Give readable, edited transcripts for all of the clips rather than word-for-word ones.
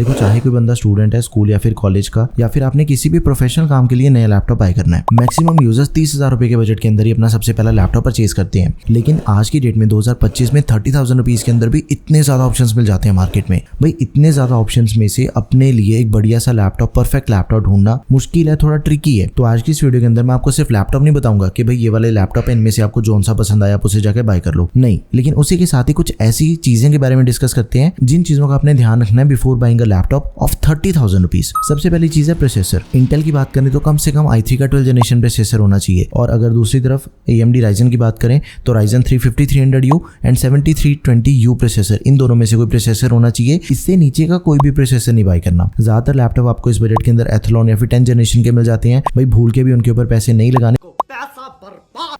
देखो चाहे कोई बंदा स्टूडेंट है स्कूल या फिर कॉलेज का, या फिर आपने किसी भी प्रोफेशनल काम के लिए नया लैपटॉप बाय करना है, मैक्सिमम यूजर्स 30,000 रुपए के बजट के अंदर ही अपना सबसे पहला लैपटॉप परचेज करते हैं। लेकिन आज की डेट में 2025 में 30,000 रुपीज के अंदर भी इतने ज्यादा ऑप्शंस मिल जाते हैं मार्केट में। भाई इतने ज्यादा ऑप्शंस में से अपने लिए एक बढ़िया सा लैपटॉप, परफेक्ट लैपटॉप ढूंढना मुश्किल है, थोड़ा ट्रिकी है। तो आज की इस वीडियो के अंदर मैं आपको सिर्फ लैपटॉप नहीं बताऊंगा कि भाई ये वाले लैपटॉप है, इनमें से आपको जोन सा पसंद आया आप उसे जाकर बाय कर लो, नहीं, लेकिन उसी के साथ ही कुछ ऐसी चीजें के बारे में डिस्कस करते हैं जिन चीजों का आपने ध्यान रखना है before buying a laptop off 30,000 rupees. सबसे पहली चीज है प्रोसेसर। इंटेल की बात करें तो कम से कम i3 का 12th जनरेशन प्रोसेसर होना चाहिए, और अगर दूसरी तरफ AMD Ryzen की बात करें तो Ryzen 350-300U and 7320U processor, इन दोनों में से कोई प्रोसेसर होना चाहिए। इससे नीचे का कोई भी प्रोसेसर नहीं बाय करना। ज्यादातर लैपटॉप आपको इस बजट के अंदर एथलॉन या फिर 10th जनरेशन के मिल जाते हैं। भाई भूल के भी उनके ऊपर पैसे नहीं लगाने,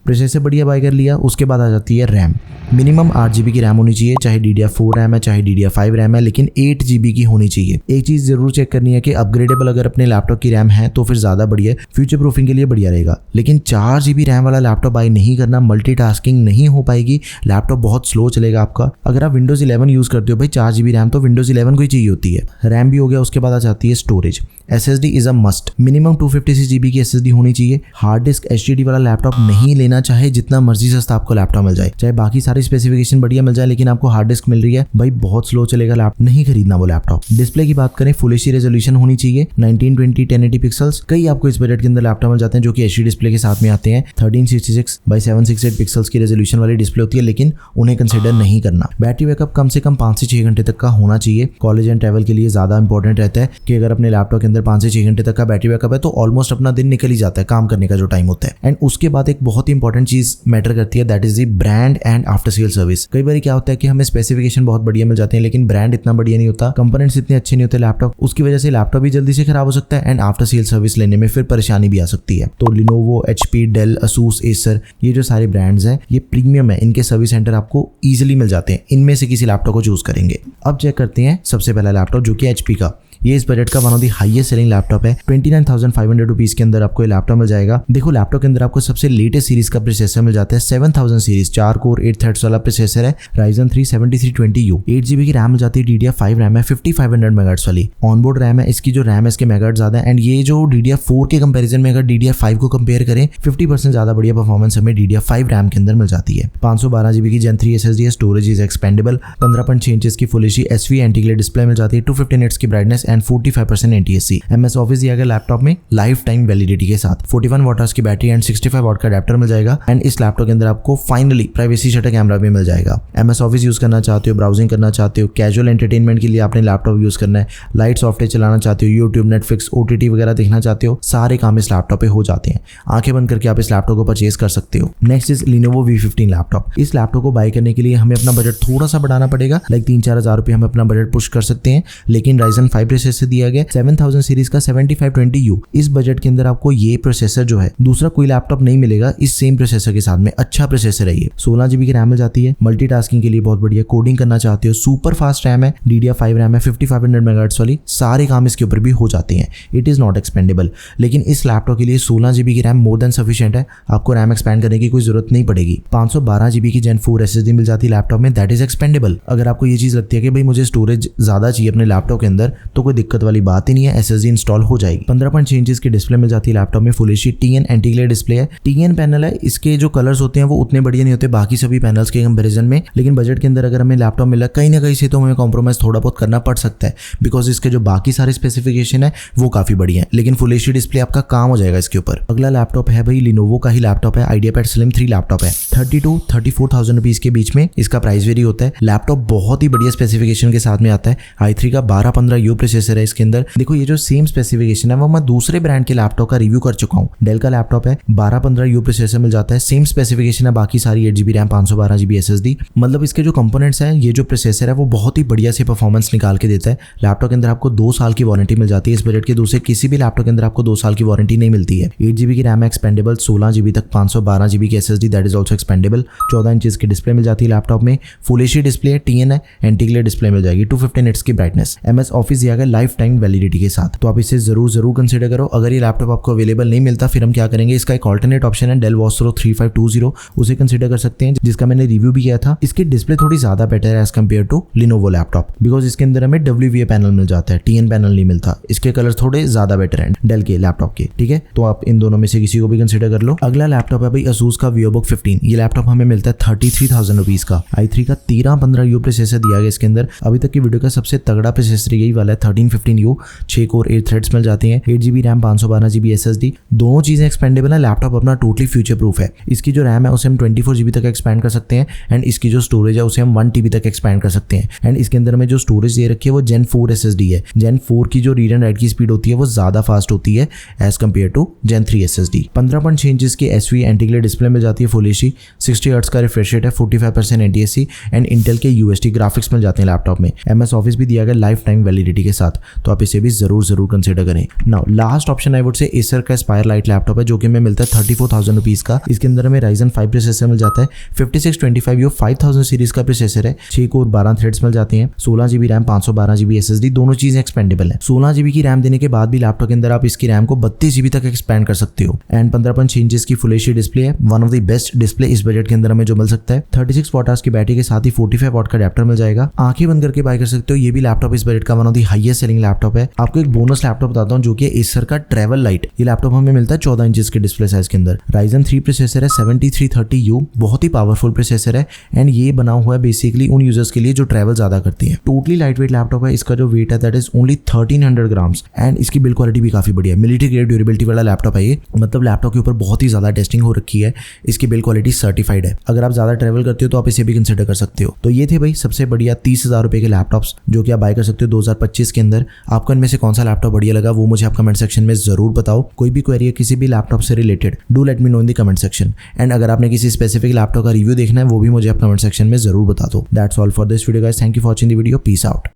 प्रोसेसर बढ़िया बाय कर लिया। उसके बाद आ जाती है रैम। मिनिमम 8 GB की रैम होनी चाहिए, चाहे DDR4 रैम है चाहे DDR5 रैम है, लेकिन 8 GB की होनी चाहिए। एक चीज जरूर चेक करनी है कि अपग्रेडेबल अगर अपने लैपटॉप की रैम है तो फिर ज्यादा बढ़िया, फ्यूचर प्रूफिंग के लिए बढ़िया रहेगा। लेकिन 4 GB रैम वाला लैपटॉप बाय नहीं करना, मल्टीटास्किंग नहीं हो पाएगी, लैपटॉप बहुत स्लो चलेगा आपका। अगर आप Windows 11 यूज करते हो, भाई 4 GB रैम तो Windows 11 को ही चाहिए होती है। रैम भी हो गया, उसके बाद आ जाती है storage. SSD is a must, minimum 256 GB की SSD होनी चाहिए। हार्ड डिस्क HDD वाला लैपटॉप नहीं लेना, चाहे जितना मर्जी सस्ता आपको लैपटॉप मिल जाए, चाहे बाकी सारी स्पेसिफिकेशन बढ़िया मिल जाए, लेकिन आपको हार्ड डिस्क मिल रही है, भाई बहुत स्लो चलेगा लैपटॉप, नहीं खरीदना वो लैपटॉप। डिस्प्ले की बात करें, फुल HD रेजोल्यूशन होनी चाहिए, 1920 1080 पिक्सल्स। कई आपको इस बजट के अंदर लैपटॉप मिल जाते हैं जो कि HD डिस्प्ले के साथ में आते हैं। 1366x768 पिक्सल्स की रेजोल्यूशन वाली डिस्प्ले होती है, लेकिन उन्हें कंसिडर नहीं करना। बैटरी बैकअप कम से कम 5 से 6 घंटे तक का होना चाहिए। कॉलेज एंड ट्रैवल के लिए ज्यादा इंपॉर्टेंट रहता है कि अगर अपने लैपटॉप के अंदर 5 से 6 घंटे तक का बैटरी बैकअप है तो ऑलमोस्ट अपना दिन निकल ही जाता है, काम करने का जो टाइम होता है। एंड उसके बाद एक बहुत ही इंपॉर्टेंट चीज मैटर करती है, that is the brand and after sale service. कई बार क्या होता है कि हमें स्पेसिफिकेशन बहुत बढ़िया मिल जाते हैं, लेकिन ब्रांड इतना बढ़िया नहीं होता, कंपोनेंट्स इतने अच्छे नहीं होते लैपटॉप, उसकी वजह से लैपटॉप भी जल्दी से खराब हो सकता है एंड आफ्टर सेल सर्विस लेने में फिर परेशानी भी आ सकती है। तो Lenovo, HP, Dell, Asus, Acer, ये जो सारे ब्रांड्स हैं ये प्रीमियम है, इनके सर्विस सेंटर आपको इजीली मिल जाते हैं। इनमें से किसी लैपटॉप को चूज करेंगे। अब चेक करते हैं सबसे पहला लैपटॉप जो कि HP का। ये इस बजट का one of the highest selling laptop है। 29,500 रुपीज के अंदर आपको ये लैपटॉप मिल जाएगा। देखो लैपटॉप के अंदर आपको सबसे लेटेस्ट सीरीज का प्रोसेसर मिल जाता है, 7000 सीरीज 4 कोर 8 थ्रेड्स वाला प्रोसेसर है, Ryzen 3 7320U। 8 GB की रैम मिल जाती है, DDR5 रैम है 5500 मेगाहर्ट्ज वाली। ऑनबोर्ड रैम है, इसकी जो रैम है इसके मेगाहर्ट्ज ज्यादा है, एंड ये जो DDR4 के कंपैरिजन में अगर DDR5 को कंपेयर करें 50% ज्यादा बढ़िया परफॉर्मेंस हमें DDR5 रैम के अंदर मिल जाती है। 512 GB की Gen 3 SSD है, स्टोरेज इज एक्सपेंडेबल। 15.6 इंच की full HD SV anti glare display मिल जाती है, 250 निट्स की brightness and 45% NTSC। MS office दिया गया लैपटॉप में लाइफ टाइम वैलिडिटी के साथ। 41 वॉट की बैटरी एंड 65 वॉट का अडेप्टर मिल जाएगा। एंड इस लैपटॉप के अंदर आपको फाइनली प्राइवेसी शटर कैमरा भी मिल जाएगा। MS ऑफिस यूज करना चाहते हो, ब्राउजिंग करना चाहते हो, कैजुअल एंटरटेनमेंट के लिए आपने लैपटॉप यूज करना है, लाइट सॉफ्टवेयर चलाना चाहते हो, यूट्यूब, नेटफ्लिक्स, OTT वगैरह देखना चाहते हो, सारे काम इस लैपटॉप पे हो जाते हैं। आंखें बंद करके आप इस लैपटॉप को परचेज कर सकते हो। Next is Lenovo V15 laptop. इस लैपटॉप को बाय करने के लिए हमें अपना बजट थोड़ा सा बढ़ाना पड़ेगा, लाइक 3-4 हज़ार रुपए हम अपना बजट पुश कर सकते हैं। लेकिन Ryzen 5 प्रोसेसर दिया गया 7000 सीरीज का 7520U। इस बजट के अंदर आपको ये प्रोसेसर जो है दूसरा कोई लैपटॉप नहीं मिलेगा इस सेम प्रोसेसर के साथ में। अच्छा प्रोसेसर है ये। 16 GB की रैम मिल जाती है, मल्टीटास्किंग के लिए बहुत बढ़िया। कोडिंग करना चाहते हो, सुपर फास्ट रैम है, DDR5 रैम है 5500 मेगाहर्ट्ज वाली, सारे काम इसके ऊपर भी हो जाते हैं। It is not expendable. लेकिन इस लैपटॉप के लिए 16 GB की रैम मोर देन सफिशिएंट है, आपको रैम एक्सपैंड करने की कोई जरूरत नहीं पड़ेगी। 512 GB की Gen 4 SSD मिल जाती है लैपटॉप में, दैट इज एक्सपेंडेबल। अगर आपको ये चीज लगती है कि भाई मुझे स्टोरेज ज्यादा चाहिए अपने लैपटॉप के अंदर, तो कोई दिक्कत वाली बात ही नहीं है, SSD इंस्टॉल हो जाएगी। 15.6 इंच की डिस्प्ले मिल जाती है लैपटॉप में, full HD TN anti-glare display है। TN पैनल है, इसके जो कलर्स होते हैं वो उतने बढ़िया नहीं होते बाकी सभी पैनल्स के कंपैरिजन में, लेकिन बजट के अंदर अगर हमें लैपटॉप मिला कहीं ना कहीं से तो हमें कॉम्प्रोमाइज थोड़ा बहुत करना पड़ सकता है, बिकॉज इसके जो बाकी सारे स्पेसिफिकेशन है वो काफी बढ़िया है, लेकिन फुल HD डिस्प्ले आपका काम हो जाएगा इसके ऊपर। अगला लैपटॉप है भाई Lenovo का ही लैपटॉप है, IdeaPad Slim 3 लैपटॉप है। 32-34,000 रुपीज के बीच में इसका प्राइस वेरी होता है। लैपटॉप बहुत ही बढ़िया स्पेसिफिकेशन के साथ में आता है। i3 का 1215U प्रोसेसर है इसके अंदर। देखो ये जो सेम स्पेसिफिकेशन है वो मैं दूसरे ब्रांड के लैपटॉप का रिव्यू कर चुका हूँ। डेल का लैपटॉप है, 1215U प्रोसेसर मिल जाता है, सेम स्पेसिफिकेशन है, बाकी सारी 8 GB रैम 512 GB SSD। मतलब इसके जो कंपोनेंट्स हैं, ये जो प्रोसेसर है वो बहुत ही बढ़िया से परफॉर्मेंस निकाल के देता है। लैपटॉप के अंदर आपको 2 साल की वारंटी मिल जाती है। इस बजट के दूसरे किसी भी लैपटॉप के अंदर आपको 2 साल की वारंटी नहीं मिलती है। 8 GB की रैम एक्सपेंडेबल, 16 GB तक 512 GB की SSD that is also expendable. 14 inch की डिस्प्ले मिल जाती है लैपटॉप में, फुल HD डिस्प्ले है, TN है, एंटी-ग्लेयर डिस्प्ले मिल जाएगी, 250 निट्स की ब्राइटनेस। MS ऑफिस दिया गया लाइफ टाइम वैलिडिटी के साथ। तो आप इसे जरूर कंसिडर करो। अगर ये लैपटॉप आपको अवेलेबल नहीं मिलता फिर हम क्या करेंगे, इसका एक ऑल्टरनेट ऑप्शन है डेल वॉस्ट्रो 3520, उसे कंसिडर कर सकते हैं, जिसका मैंने रिव्यू भी किया था। इसकी डिस्प्ले थोड़ी ज्यादा बेटर है as compare to Lenovo laptop, because इसके अंदर हमें WVA पैनल मिल जाता है, TN पैनल नहीं मिलता। इसके कलर थोड़े ज्यादा बेटर हैं डेल के लैपटॉप के, ठीक है। तो आप इन दोनों में से किसी को भी कंसिडर कर लो। अगला लैपटॉप है भाई Asus का VivoBook 15। ये लैपटॉप हमें मिलता है 33,000 रुपीज का। i3 का 1315U प्रोसेसर दिया गया इसके अंदर। अभी तक की वीडियो का सबसे तगड़ा प्रोसेसर यही वाला है 1315U। 6 कोर 8 थ्रेड्स मिल जाते हैं, 8GB रैम 512GB SSD। दोनों चीजें एक्सपेंडेबल है। लैपटॉप अपना टोटली फ्यूचर प्रूफ है। इसकी जो रैम है उसे हम 24GB तक एक्सपैंड कर सकते हैं एंड इसकी जो स्टोरेज है उसे हम 1TB तक एक्सपैंड कर सकते हैं। एंड इसके अंदर में जो स्टोरेज दे रखी है वो Gen 4 SSD है। Gen 4 की जो रीड एंड राइट की स्पीड होती है वो ज्यादा फास्ट होती है as compare to Gen 3 SSD। 15.6 inches की SV एंटी-ग्लेयर डिस्प्ले मिल जाती है फुल HD। 60 हर्ट्ज का रिफ्रेश रेट है, 45% NTSC एंड इंटेल के UHD ग्राफिक्स मिल जाते हैं लैपटॉप में। MS ऑफिस भी दिया गया लाइफ टाइम वैलिडिटी के साथ, तो आप इसे भी जरूर कंसिडर करें। Now last option I would say Acer का एस्पायर लाइट लैपटॉप है, जो कि हमें मिलता है 34,000 रुपीज का। इसके अंदर हमें Ryzen 5 प्रोसेसर मिल जाता है। 5625U 5000 सीरीज का प्रोसेसर है। 6 कोर 12 थ्रेड्स मिल जाते हैं। 16GB रैम 512GB SSD, दोनों चीजें एक्सपेंडेबल है। 16GB की रैम देने के बाद भी लैपटॉप के अंदर आप इसकी रैम को 32GB तक एक्सपेंड कर सकते हो। एंड 15.6 इंचेस की फुल HD डिस्प्ले है। One of the best display इस बजट के अंदर हमें जो मिल सकता है। 36 वॉट की बैटरी के साथ ही 45 वॉट का अडेप्टर मिल जाएगा। आंखें बंद करके बाय कर सकते हो। ये भी लैपटॉप इस बजट का one of the highest selling laptop है। आपको एक बोनस लैपटॉप बताता हूँ जो कि एसर का ट्रैवल लाइट। ये लैपटॉप हमें मिलता है 14 इंचेस के डिस्प्ले साइज के अंदर। Ryzen 3 प्रोसेसर है, 7330U, बहुत ही पावरफुल प्रोसेसर है एंड ये बना हुआ है बेसिकली उन यूजर्स के लिए जो ट्रैवल ज्यादा करते हैं। टोटली लाइट वेट लैपटॉप है। इसका जो वेट है that is only 1300 grams and इसकी बिल्ड क्वालिटी भी काफी बढ़िया है। मिलिट्री ग्रेड ड्यूरेबिलिटी वाला लैपटॉप है ये, मतलब लैपटॉप के ऊपर बहुत ही ज्यादा टेस्टिंग हो रखी है। इसकी बिल्ड क्वालिटी सर्टिफाइड है। अगर आप ज्यादा ट्रैवल करते हो तो आप इसे भी कंसिडर कर सकते हो। तो ये थे भाई सबसे बढ़िया 30,000 रुपए के लैपटॉप्स जो कि आप बाय कर सकते हो 2025 के अंदर। आपको इनमें से कौन सा लैपटॉप बढ़िया लगा वो मुझे आप कमेंट सेक्शन में जरूर बताओ। कोई भी क्वेरी है किसी भी लैपटॉप से related, do let me know in the comment section. And अगर आपने किसी स्पेसिफिक लैपटॉप का रिव्यू देखना है वो भी मुझे आप कमेंट सेक्शन में जरूर बता दो। That's all for this video guys. Thank you for watching the video. Peace out.